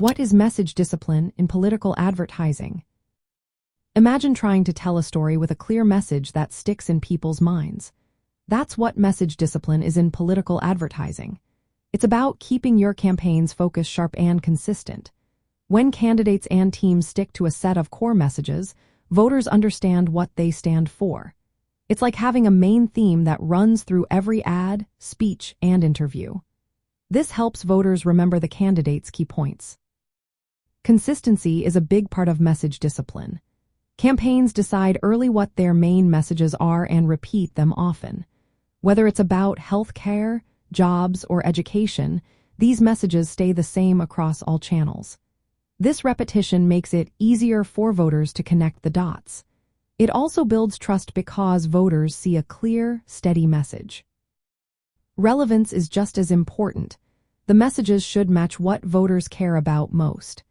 What is message discipline in political advertising? Imagine trying to tell a story with a clear message that sticks in people's minds. That's what message discipline is in political advertising. It's about keeping your campaign's focus sharp and consistent. When candidates and teams stick to a set of core messages, voters understand what they stand for. It's like having a main theme that runs through every ad, speech, and interview. This helps voters remember the candidate's key points. Consistency is a big part of message discipline. Campaigns decide early what their main messages are and repeat them often. Whether it's about healthcare, jobs, or education, these messages stay the same across all channels. This repetition makes it easier for voters to connect the dots. It also builds trust because voters see a clear, steady message. Relevance is just as important. The messages should match what voters care about most.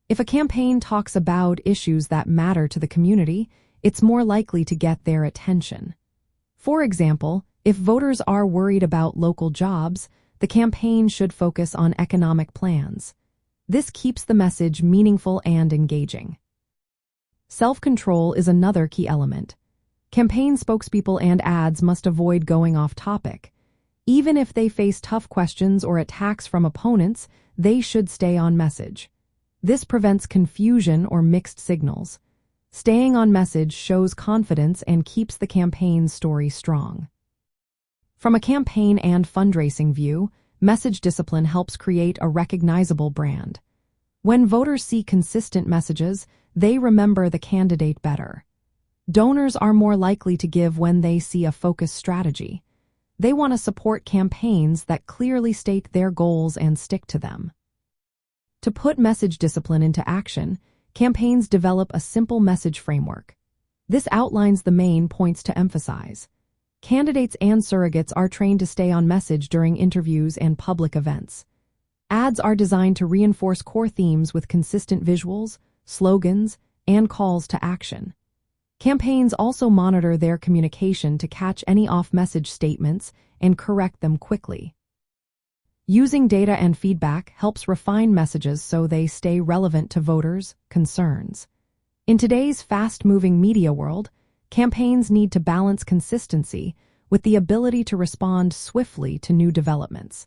If a campaign talks about issues that matter to the community, it's more likely to get their attention. For example, if voters are worried about local jobs, the campaign should focus on economic plans. This keeps the message meaningful and engaging. Self-control is another key element. Campaign spokespeople and ads must avoid going off topic. Even if they face tough questions or attacks from opponents, they should stay on message. This prevents confusion or mixed signals. Staying on message shows confidence and keeps the campaign's story strong. From a campaign and fundraising view, message discipline helps create a recognizable brand. When voters see consistent messages, they remember the candidate better. Donors are more likely to give when they see a focused strategy. They want to support campaigns that clearly state their goals and stick to them. To put message discipline into action, campaigns develop a simple message framework. This outlines the main points to emphasize. Candidates and surrogates are trained to stay on message during interviews and public events. Ads are designed to reinforce core themes with consistent visuals, slogans, and calls to action. Campaigns also monitor their communication to catch any off-message statements and correct them quickly. Using data and feedback helps refine messages so they stay relevant to voters' concerns. In today's fast-moving media world, campaigns need to balance consistency with the ability to respond swiftly to new developments.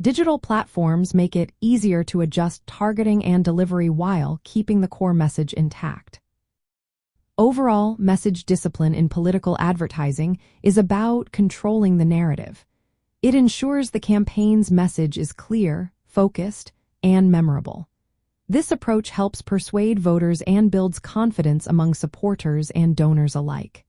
Digital platforms make it easier to adjust targeting and delivery while keeping the core message intact. Overall, message discipline in political advertising is about controlling the narrative. It ensures the campaign's message is clear, focused, and memorable. This approach helps persuade voters and builds confidence among supporters and donors alike.